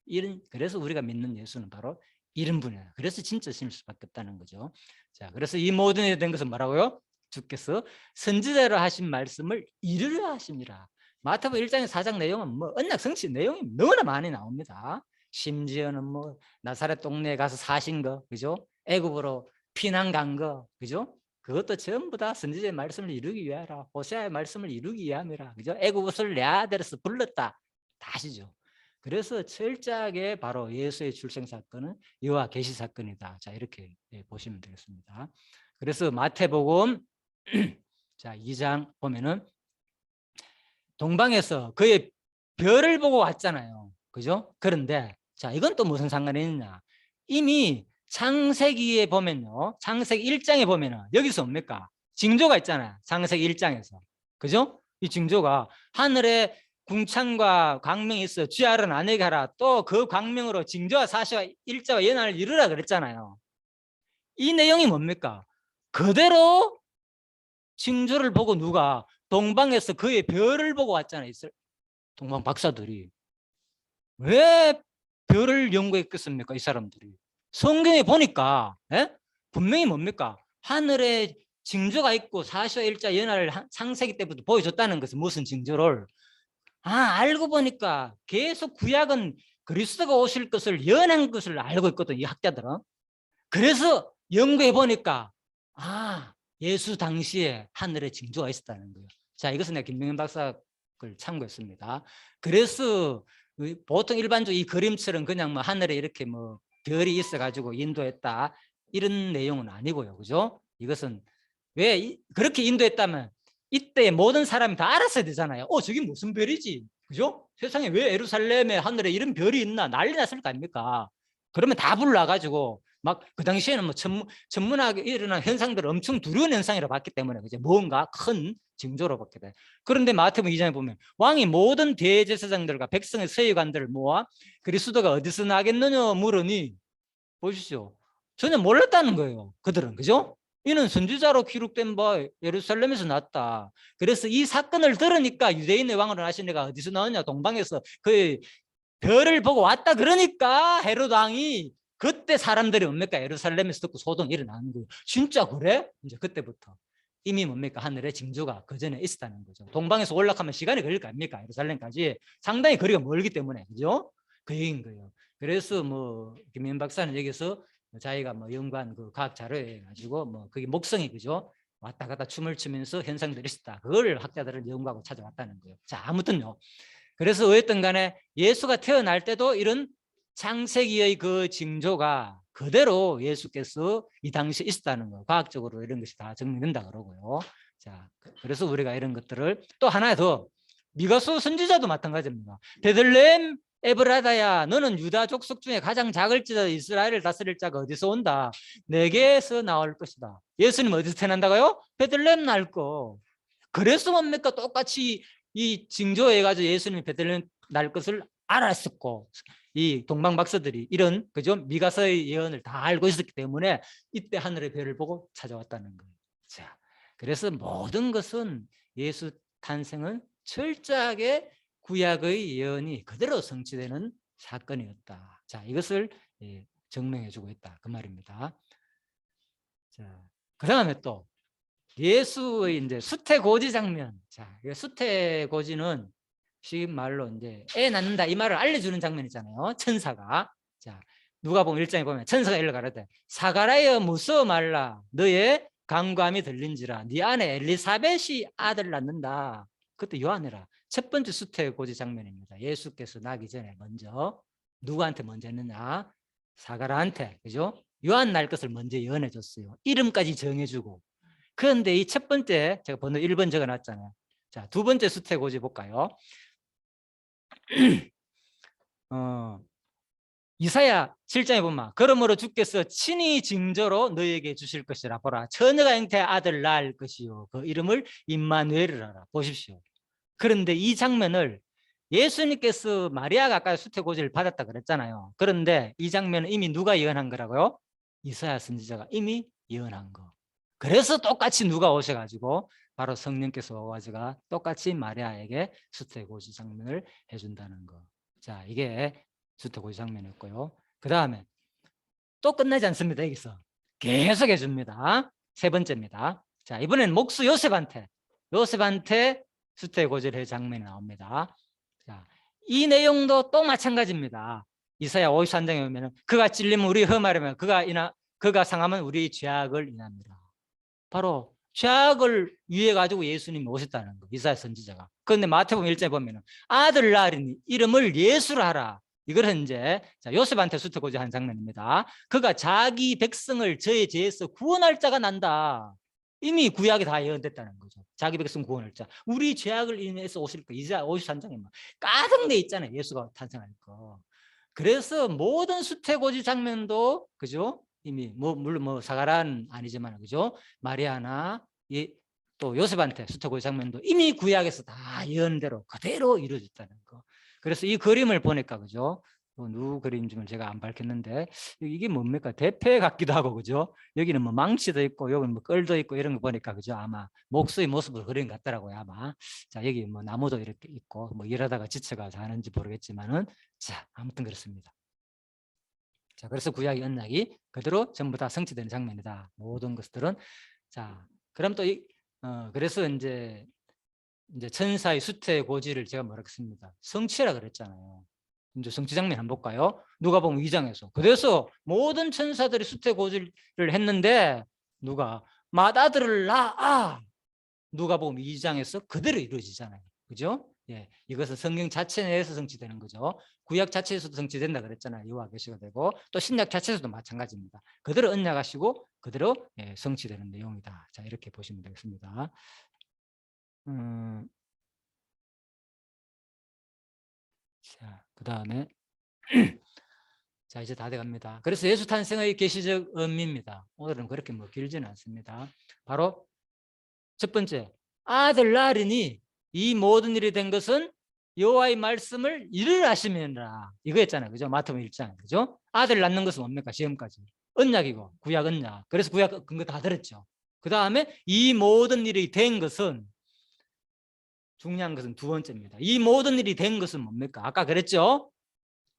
거예요. 그래서 우리가 믿는 예수는 바로 이런 분이에요. 그래서 진짜 신일 수밖에 없다는 거죠. 자, 그래서 이 모든 일이 된 것은 뭐라고요? 주께서 선지자로 하신 말씀을 이루려 하심이라. 마태복음 1장 4장 내용은 뭐 언약 성취 내용이 너무나 많이 나옵니다. 심지어는 뭐 나사렛 동네에 가서 사신 거, 그죠? 애굽으로 피난 간 거, 그죠? 그것도 전부 다 선지자의 말씀을 이루기 위하라. 호세아의 말씀을 이루기 위함이라. 그죠? 애굽을 내 아들에서 불렀다. 다 아시죠? 그래서 철저하게 바로 예수의 출생 사건은 여호와 계시 사건이다. 자, 이렇게 보시면 되겠습니다. 그래서 마태복음 자, 2장 보면은 동방에서 그의 별을 보고 왔잖아요. 그죠? 그런데 자, 이건 또 무슨 상관이 있냐? 이미 창세기에 보면요. 창세기 1장에 보면은 여기서 뭡니까? 징조가 있잖아요. 창세기 1장에서. 그죠? 이 징조가 하늘에 궁창과 광명이 있어 쥐알은 아내게 하라. 또 그 광명으로 징조와 사시와 일자와 연한을 이루라 그랬잖아요. 이 내용이 뭡니까? 그대로 징조를 보고 누가 동방에서 그의 별을 보고 왔잖아요. 동방 박사들이. 왜 별을 연구했겠습니까? 이 사람들이. 성경에 보니까 분명히 뭡니까? 하늘에 징조가 있고 사시와 일자 연하를 창세기 때부터 보여줬다는 것은 무슨 징조를? 알고 보니까 계속 구약은 그리스도가 오실 것을 연한 것을 알고 있거든, 이 학자들은. 그래서 연구해 보니까 예수 당시에 하늘에 징조가 있었다는 거예요. 자, 이것은 내가 김명현 박사 걸 참고했습니다. 그래서 보통 일반적으로 이 그림처럼 그냥 뭐 하늘에 이렇게 뭐 별이 있어가지고 인도했다 이런 내용은 아니고요, 그죠? 이것은 왜 그렇게 인도했다면 이때 모든 사람이 다 알았어야 되잖아요. 저게 무슨 별이지, 그죠? 세상에 왜 예루살렘에 하늘에 이런 별이 있나 난리 났을 거 아닙니까? 그러면 다 불러가지고 막 그 당시에는 뭐 천문학에 일어난 현상들을 엄청 두려운 현상이라고 봤기 때문에 이제 뭔가 큰 징조로 봤게 돼. 그런데 마태복음 2장에 보면 왕이 모든 대제사장들과 백성의 서기관들을 모아 그리스도가 어디서 나겠느냐 물으니 보십시오. 전혀 몰랐다는 거예요. 그들은, 그죠? 이는 선지자로 기록된 바 예루살렘에서 났다. 그래서 이 사건을 들으니까 유대인의 왕으로 나신 애가 어디서 나왔냐? 동방에서 그 별을 보고 왔다. 그러니까 헤롯 왕이 그때 사람들이 뭡니까? 예루살렘에서 듣고 소동이 일어나는 거예요. 진짜 그래? 이제 그때부터 이미 뭡니까? 하늘의 징조가 그 전에 있었다는 거죠. 동방에서 올라가면 시간이 걸릴 거 아닙니까? 예루살렘까지 상당히 거리가 멀기 때문에, 그죠? 그 얘기인 거예요. 그래서 뭐 김민 박사는 여기서 자기가 뭐 연구한 그 과학 자료에 가지고 뭐 그게 목성이, 그죠? 왔다 갔다 춤을 추면서 현상들이 있었다. 그걸 학자들은 연구하고 찾아왔다는 거예요. 자, 아무튼요. 그래서 어쨌든 간에 예수가 태어날 때도 이런 창세기의 그 징조가 그대로 예수께서 이 당시에 있었다는 거, 과학적으로 이런 것이 다 증명된다 그러고요. 자, 그래서 우리가 이런 것들을 또 하나 더, 미가서 선지자도 마찬가지입니다. 베들레헴 에브라다야, 너는 유다 족속 중에 가장 작을지라도 이스라엘을 다스릴 자가 어디서 온다? 내게서 나올 것이다. 예수님 어디서 태어난다고요? 베들레헴 날 거. 그래서 뭡니까? 똑같이 이 징조해가지고 예수님이 베들레헴 날 것을 알았었고, 이 동방 박사들이 이런, 그죠? 미가서의 예언을 다 알고 있었기 때문에 이때 하늘의 별을 보고 찾아왔다는 거예요. 자, 그래서 모든 것은 예수 탄생은 철저하게 구약의 예언이 그대로 성취되는 사건이었다. 자, 이것을 증명해주고 있다, 그 말입니다. 자, 그 다음에 또 예수의 이제 수태고지 장면. 자, 수태고지는 쉬운 말로 이제 애 낳는다 이 말을 알려주는 장면 있잖아요. 천사가. 자, 누가복음 1장에 보면 천사가 이를 가르되 사가라여 무서워 말라. 너의 간구함이 들린지라. 네 아내 엘리사벳이 아들 낳는다. 그것도 요한이라. 첫 번째 수태고지 장면입니다. 예수께서 나기 전에 먼저 누구한테 먼저 했느냐? 사가라한테, 그죠? 요한 날 것을 먼저 예언해 줬어요. 이름까지 정해주고. 그런데 이 첫 번째, 제가 번호 1번 적어놨잖아요. 자, 두 번째 수태고지 볼까요? 이사야 7장에 보면 그러므로 주께서 친히 징조로 너에게 주실 것이라. 보라, 처녀가 잉태의 아들 낳을 것이요 그 이름을 임마누엘이라 하라. 보십시오. 그런데 이 장면을 예수님께서 마리아가 아까 수태고지를 받았다 그랬잖아요. 그런데 이 장면은 이미 누가 예언한 거라고요? 이사야 선지자가 이미 예언한 거. 그래서 똑같이 누가 오셔가지고 바로 성령께서 오가지고 똑같이 마리아에게 수태고지 장면을 해준다는 거. 자, 이게 수태고지 장면이었고요. 그 다음에 또 끝나지 않습니다. 여기서 계속 해줍니다. 세 번째입니다. 자, 이번엔 목수 요셉한테 수태고지의 장면이 나옵니다. 자, 이 내용도 또 마찬가지입니다. 이사야 53장에 보면 그가 찔리면 우리 흠하려면 그가 상하면 우리 죄악을 인합니다. 바로 죄악을 위해 가지고 예수님이 오셨다는 거, 이사야 선지자가. 그런데 마태복음 1장에 보면 아들 낳으리니 이름을 예수라 하라. 이걸 이제 요셉한테 수태고지 한 장면입니다. 그가 자기 백성을 저의 죄에서 구원할 자가 난다. 이미 구약이 다 예언됐다는 거죠. 자기 백성 구원할 자. 우리 죄악을 인해서 오실 거. 이사야 53장에 가득 내 있잖아요. 예수가 탄생할 거. 그래서 모든 수태고지 장면도 그죠? 이미 물론 사가란 아니지만 그죠? 마리아나 또 요셉한테 수태고지 장면도 이미 구약에서 다 예언대로 그대로 이루어졌다는 거. 그래서 이 그림을 보니까 그죠? 누구 그림인지는 제가 안 밝혔는데 이게 뭡니까? 대패 같기도 하고 그죠? 여기는 뭐 망치도 있고 여기는 뭐 끌도 있고 이런 거 보니까 그죠? 아마 목수의 모습을 그린 것 같더라고요 아마. 자, 여기 뭐 나무도 이렇게 있고 뭐 일하다가 지쳐가 하는지 모르겠지만은 자, 아무튼 그렇습니다. 자, 그래서 구약의 언약이 그대로 전부 다 성취되는 장면이다. 모든 것들은. 자, 그럼 또 그래서 이제 천사의 수태 고지를 제가 뭐라겠습니다. 성취라 그랬잖아요. 이제 성취 장면 한번 볼까요? 누가복음 2장에서. 그래서 모든 천사들이 수태 고지를 했는데 누가 맏아들을 낳아. 누가복음 2장에서 그대로 이루어지잖아요. 그죠? 예, 이것은 성경 자체 내에서 성취되는 거죠. 구약 자체에서도 성취된다 그랬잖아요. 여호와 계시가 되고 또 신약 자체에서도 마찬가지입니다. 그대로 언약하시고 그대로 성취되는 내용이다. 자, 이렇게 보시면 되겠습니다. 자, 그 다음에 자, 이제 다 돼갑니다. 그래서 예수 탄생의 계시적 의미입니다. 오늘은 그렇게 뭐 길지는 않습니다. 바로 첫 번째, 아들 낳으리니 이 모든 일이 된 것은 여호와의 말씀을 이루려 하심이라. 이거였잖아요. 그죠? 마태복음 1장. 그죠? 아들 낳는 것은 뭡니까? 지금까지. 언약이고, 구약 언약. 그래서 구약 근거 다 들었죠. 그 다음에 이 모든 일이 된 것은 중요한 것은 두 번째입니다. 이 모든 일이 된 것은 뭡니까? 아까 그랬죠?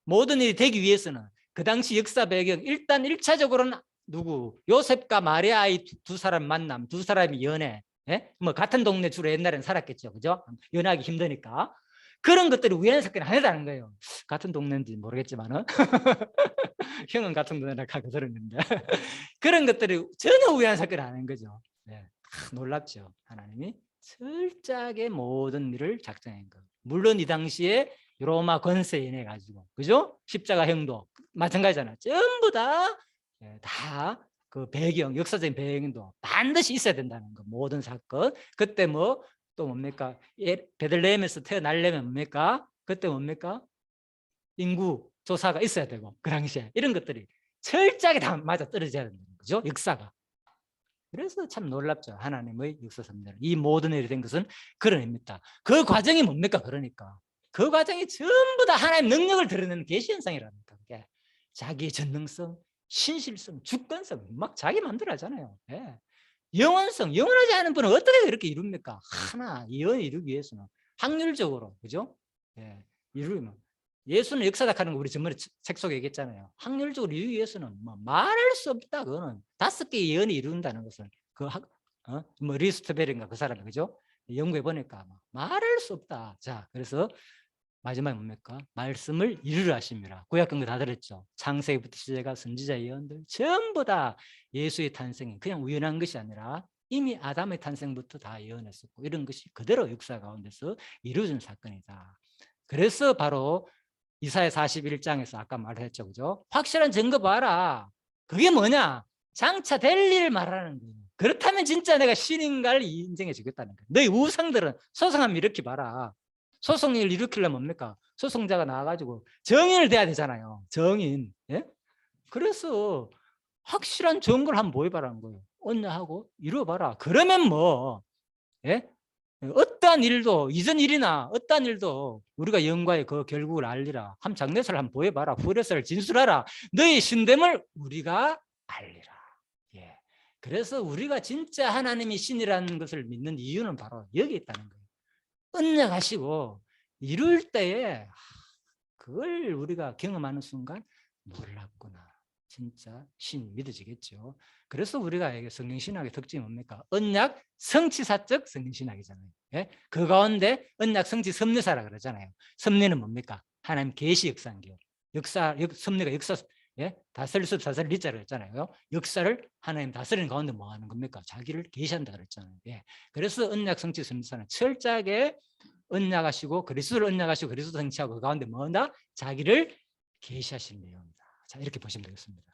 모든 일이 되기 위해서는 그 당시 역사 배경 일단 1차적으로는 누구? 요셉과 마리아의 두 사람 만남, 두 사람이 연애. 예? 뭐 같은 동네 주로 옛날에는 살았겠죠. 그죠? 연애하기 힘드니까. 그런 것들이 우연한 사건이 아니다는 거예요. 같은 동네인지 모르겠지만은 형은 같은 동네라 가고 들었는데 그런 것들이 전혀 우연한 사건이 아닌 거죠. 네. 놀랍죠. 하나님이 철저하게 모든 일을 작정한 거. 물론 이 당시에 로마 권세에 인해 가지고 그죠? 십자가형도 마찬가지잖아. 전부 다 그 배경, 역사적인 배경도 반드시 있어야 된다는 거. 모든 사건. 그때 뭐 또 뭡니까? 베들레헴에서 태어나려면 뭡니까? 그때 뭡니까? 인구 조사가 있어야 되고 그 당시에 이런 것들이 철저하게 다 맞아 떨어져야 된다는 거죠. 역사가. 그래서 참 놀랍죠. 하나님의 역사섭니다. 이 모든 일이 된 것은 그런 의미입니다. 그 과정이 뭡니까? 그러니까 그 과정이 전부 다 하나님의 능력을 드러내는 계시 현상이라니까. 그게 자기의 전능성, 신실성, 주권성 막 자기 마음대로 하잖아요. 예. 영원성, 영원하지 않은 분은 어떻게 그렇게 이룹니까? 하나 예언 이루기 위해서는 확률적으로 그죠? 예. 이루면 예수는 역사다 하는 거 우리 전번에 책 속에 얘기했잖아요. 확률적으로 이루기 위해서는 뭐 말할 수 없다. 그거는 5개의 예언이 이룬다는 것은 뭐 리스트벨인가 그 사람이 그죠? 연구해 보니까 말할 수 없다. 자, 그래서 마지막에 뭡니까? 말씀을 이루려 하십니다. 구약 근거 다 들었죠. 창세기부터 시제가 선지자 예언들 전부 다 예수의 탄생이 그냥 우연한 것이 아니라 이미 아담의 탄생부터 다 예언했었고 이런 것이 그대로 역사 가운데서 이루어진 사건이다. 그래서 바로 이사야 41장에서 아까 말했죠. 그죠? 확실한 증거 봐라. 그게 뭐냐? 장차 될 일을 말하는 거예요. 그렇다면 진짜 내가 신인가를 인정해 주겠다는 거예요. 너희 우상들은 소송하면 이렇게 봐라. 소송을 일으키려면 뭡니까? 소송자가 나와가지고 정인을 대야 되잖아요. 정인. 예? 그래서 확실한 증거를 한번 보여봐라는 거예요. 언냐하고 이루어봐라. 그러면 뭐 예? 어떠한 일도 이전 일이나 어떠한 일도 우리가 영과의 그 결국을 알리라. 함 장례사를 한번 보여봐라. 후레사를 진술하라. 너희 신됨을 우리가 알리라. 예. 그래서 우리가 진짜 하나님이 신이라는 것을 믿는 이유는 바로 여기 있다는 거예요. 언약하시고 이룰 때에 그걸 우리가 경험하는 순간 놀랍구나. 진짜 신 믿어지겠죠. 그래서 우리가 이게 성경신학의 특징이 뭡니까? 언약 성취사적 성경신학이잖아요. 예? 그 가운데 언약 성취 섭리사라 그러잖아요. 섭리는 뭡니까? 하나님 계시 역사인겨. 섭리가 역사, 예? 다스릴 수 다스릴 리자를 했잖아요. 역사를 하나님 다스리는 가운데 뭐 하는 겁니까? 자기를 계시한다 그랬잖아요. 예. 그래서 언약 성취 섭리사는 철저하게 언약하시고 그리스도를 언약하시고 그리스도 성취하고 그 가운데 뭐한다? 자기를 계시하시는 내용입니다. 자, 이렇게 보시면 되겠습니다.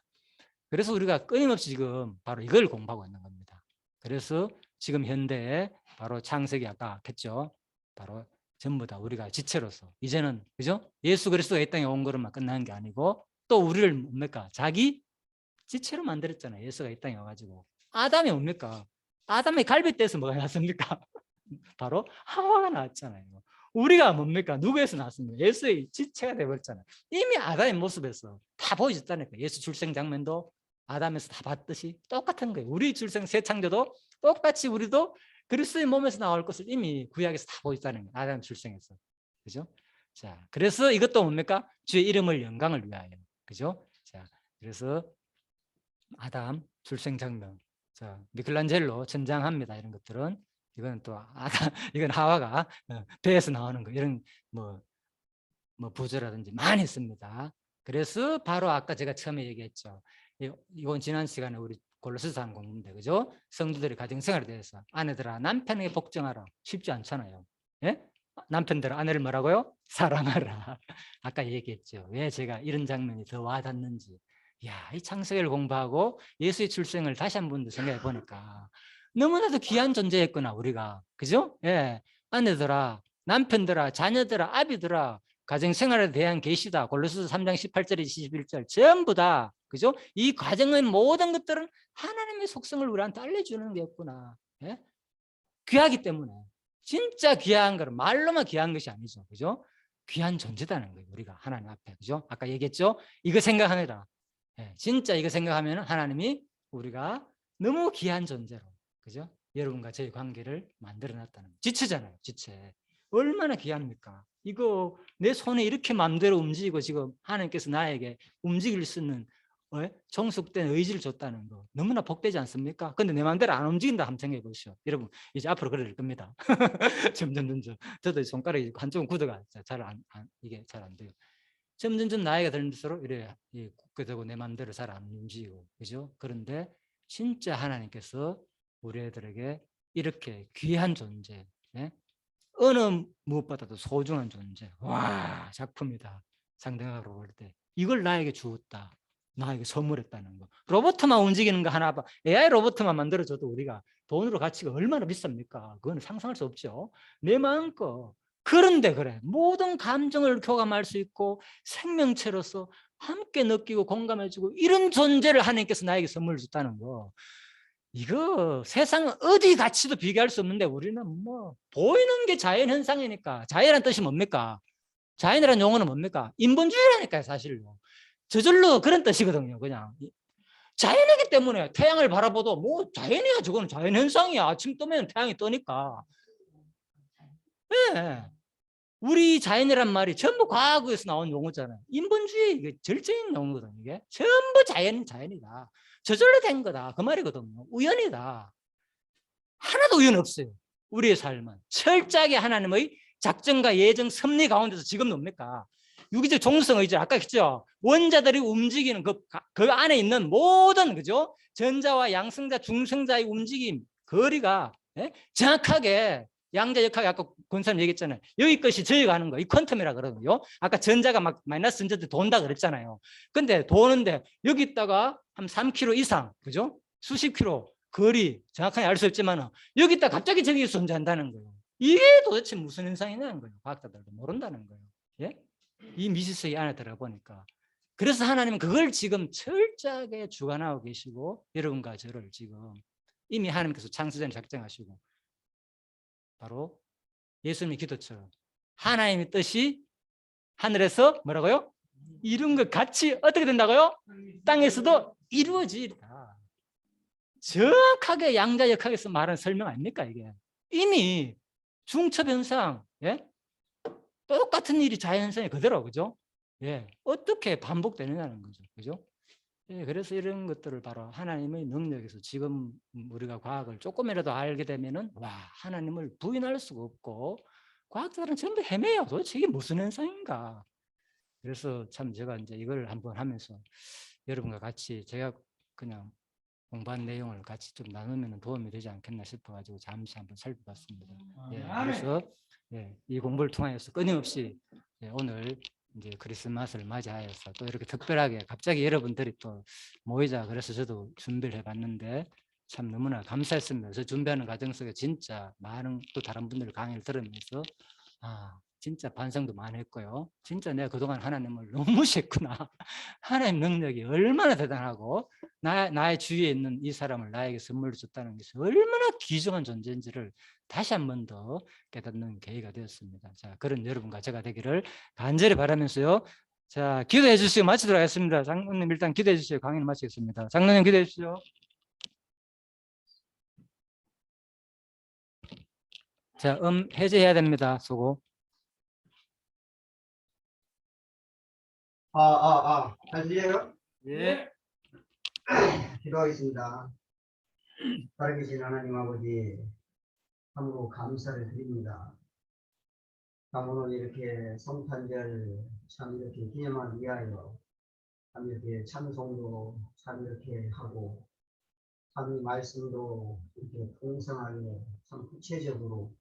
그래서 우리가 끊임없이 지금 바로 이걸 공부하고 있는 겁니다. 그래서 지금 현대에 바로 창세기 아까 했죠. 바로 전부 다 우리가 지체로서 이제는 그죠? 예수 그리스도가 이 땅에 온 것만 끝나는 게 아니고 또 우리를 뭡니까? 자기 지체로 만들었잖아요. 예수가 이 땅에 와가지고 아담이 뭡니까? 아담의 갈빗대에서 뭐가 났습니까? 바로 하와가 나왔잖아요. 우리가 뭡니까? 누구에서 나왔습니까? 예수의 지체가 되어버렸잖아요. 이미 아담의 모습에서 다 보여줬다니까. 예수 출생 장면도 아담에서 다 봤듯이 똑같은 거예요. 우리 출생 새 창조도 똑같이 우리도 그리스도의 몸에서 나올 것을 이미 구약에서 다 보여줬다는 거예요. 아담 출생에서. 그죠? 자, 그래서 이것도 뭡니까? 주의 이름을 영광을 위하여. 그죠? 자, 그래서 아담 출생 장면. 자, 미켈란젤로 전장합니다. 이런 것들은. 이건 또 이건 하와가 배에서 나오는 거 이런 뭐 부조라든지 많이 있습니다. 그래서 바로 아까 제가 처음에 얘기했죠. 이건 지난 시간에 우리 골로새서 한 공부인데 그죠? 성도들이 가정생활에 대해서 아내들아 남편에게 복종하라. 쉽지 않잖아요. 예? 남편들아 아내를 뭐라고요? 사랑하라. 아까 얘기했죠. 왜 제가 이런 장면이 더 와닿는지. 야, 이 창세기를 공부하고 예수의 출생을 다시 한 번 더 생각해 보니까 너무나도 귀한 존재였구나 우리가. 그죠? 예. 아내들아 남편들아 자녀들아 아비들아 가정생활에 대한 계시다. 골로새서 3장 18절 21절 전부 다 그죠? 이 과정의 모든 것들은 하나님의 속성을 우리한테 알려주는 게였구나. 예? 귀하기 때문에 진짜 귀한 거는 말로만 귀한 것이 아니죠. 그죠? 귀한 존재다는 거예요. 우리가 하나님 앞에. 그죠? 아까 얘기했죠? 이거 생각하느라. 예, 진짜 이거 생각하면 하나님이 우리가 너무 귀한 존재로 그죠? 여러분과 저의 관계를 만들어놨다는 거예요. 지체잖아요. 지체. 얼마나 귀합니까? 이거 내 손에 이렇게 마음대로 움직이고 지금 하나님께서 나에게 움직일 수 있는 정숙된 의지를 줬다는 거 너무나 복되지 않습니까? 근데 내 마음대로 안 움직인다 한번 생각해 보시오. 여러분 이제 앞으로 그럴 겁니다. 점점 저도 손가락이 한쪽은 굳어가 이게 잘 안 돼요. 점점 나이가 들면서 이래 굳게 되고 내 마음대로 잘 안 움직이고 그죠? 그런데 진짜 하나님께서 우리 애들에게 이렇게 귀한 존재, 어느 무엇보다도 소중한 존재. 와, 작품이다. 상대적으로 볼 때. 이걸 나에게 주었다. 나에게 선물했다는 거. 로봇만 움직이는 거 하나 봐. AI 로봇만 만들어줘도 우리가 돈으로 가치가 얼마나 비쌉니까? 그건 상상할 수 없죠. 내 마음껏. 그런데 그래. 모든 감정을 교감할 수 있고 생명체로서 함께 느끼고 공감해주고 이런 존재를 하나님께서 나에게 선물을 줬다는 거. 이거 세상 어디 가치도 비교할 수 없는데 우리는 뭐 보이는 게 자연현상이니까. 자연이란 뜻이 뭡니까? 자연이란 용어는 뭡니까? 인본주의라니까요, 사실로. 저절로 그런 뜻이거든요, 그냥. 자연이기 때문에 태양을 바라봐도 뭐 자연이야, 저거는 자연현상이야. 아침 뜨면 태양이 뜨니까. 네. 우리 자연이란 말이 전부 과학에서 나온 용어잖아요. 인본주의 이게 절제인 용어거든요. 이게 전부 자연이다. 저절로 된 거다. 그 말이거든요. 우연이다. 하나도 우연 없어요. 우리의 삶은 철저하게 하나님의 작정과 예정 섭리 가운데서 지금 뭡니까? 유기적 종성 의지 아까 했죠. 원자들이 움직이는 그 안에 있는 모든 그죠? 전자와 양성자, 중성자의 움직임 거리가 정확하게 양자역학이 아까 권사님 얘기했잖아요. 여기 것이 저기 가는 거, 이 퀀텀이라 그러거든요. 아까 전자가 막 마이너스 전자들 돈다 그랬잖아요. 근데 도는데 여기 있다가 한 3km 이상, 그죠? 수십 킬로 거리 정확하게 알 수 없지만 여기 있다 갑자기 저기 존재한다는 거예요. 이게 도대체 무슨 현상이냐는 거예요. 과학자들도 모른다는 거예요. 예? 이 미지수의 안에 들어가 보니까. 그래서 하나님은 그걸 지금 철저하게 주관하고 계시고 여러분과 저를 지금 이미 하나님께서 창세전에 작정하시고 바로 예수님의 기도처럼 하나님의 뜻이 하늘에서 뭐라고요? 이룬 것 같이 어떻게 된다고요? 땅에서도 이루어지리라. 정확하게 양자역학에서 말하는 설명 아닙니까 이게? 이미 중첩현상, 똑같은 일이 자연현상이 그대로 그죠? 어떻게 반복되느냐는 거죠, 그죠? 예, 그래서 이런 것들을 바로 하나님의 능력에서 지금 우리가 과학을 조금이라도 알게 되면은 와, 하나님을 부인할 수가 없고 과학자들은 전부 헤매요. 도대체 이게 무슨 현상인가? 그래서 참 제가 이제 이걸 한번 하면서 여러분과 같이 제가 그냥 공부한 내용을 같이 좀 나누면 도움이 되지 않겠나 싶어가지고 잠시 한번 살펴봤습니다. 예, 그래서 예, 이 공부를 통하여서 끊임없이 예, 오늘 이제 크리스마스를 맞이하여서 또 이렇게 특별하게 갑자기 여러분들이 또 모이자 그래서 저도 준비를 해봤는데 참 너무나 감사했습니다. 저 준비하는 과정 속에 진짜 많은 또 다른 분들 강의를 들으면서 아 진짜 반성도 많이 했고요. 진짜 내가 그동안 하나님을 너무 무시했구나. 하나님 능력이 얼마나 대단하고 나의 주위에 있는 이 사람을 나에게 선물로 줬다는 것이 얼마나 귀중한 존재인지를 다시 한 번 더 깨닫는 계기가 되었습니다. 자, 그런 여러분과 제가 되기를 간절히 바라면서요. 자, 기도해 주시고 마치도록 하겠습니다. 장로님 일단 기도해 주시고 강의를 마치겠습니다. 장로님 기도해 주시죠. 자, 해제해야 됩니다. 수고. 잘 들려요? 예. 기도하겠습니다. 살아계신 하나님 아버지, 참으로 감사를 드립니다. 참 오늘 이렇게 성탄절 참 이렇게 기념하기 위하여 참 이렇게 찬송도 참 이렇게 하고 참 이 말씀도 이렇게 풍성하게 참 구체적으로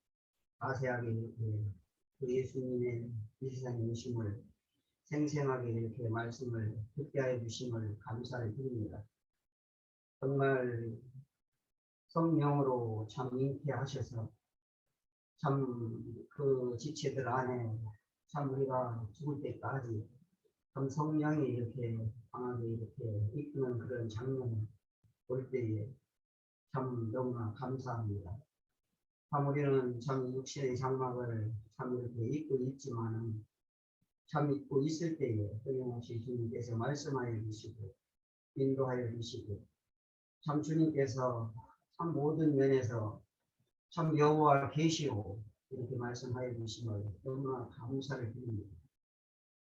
자세하게 이렇게 그 예수님의 이 세상에 오심을 생생하게 이렇게 말씀을 듣게 해 주심을 감사를 드립니다. 정말 성령으로 참 잉태하셔서 참 그 지체들 안에 참 우리가 죽을 때까지 참 성령이 이렇게 강하게 이렇게 이끄는 그런 장면을 볼 때에 참 너무나 감사합니다. 참 우리는 참 육신의 장막을 참 이렇게 입고 있지만은 참 입고 있을 때에 끊임없이 주님께서 말씀하여 주시고 인도하여 주시고 참 주님께서 참 모든 면에서 참 여호와 계시오 이렇게 말씀하여 주심을 너무나 감사를 드립니다.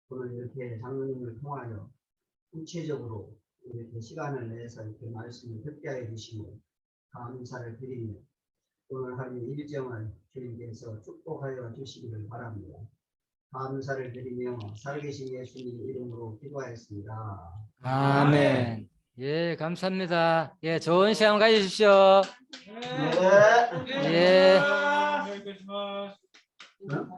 오늘 이렇게 장로님을 통하여 구체적으로 이렇게 시간을 내서 이렇게 말씀을 듣게 하여 주심을 감사를 드리며 오늘 하루 일정을 주님께서 축복하여 주시기를 바랍니다. 감사를 드리며 살아계신 예수님 이름으로 기도하였습니다. 아멘. 예, 감사합니다. 예, 좋은 시간 가지십시오. 네. 예. 어?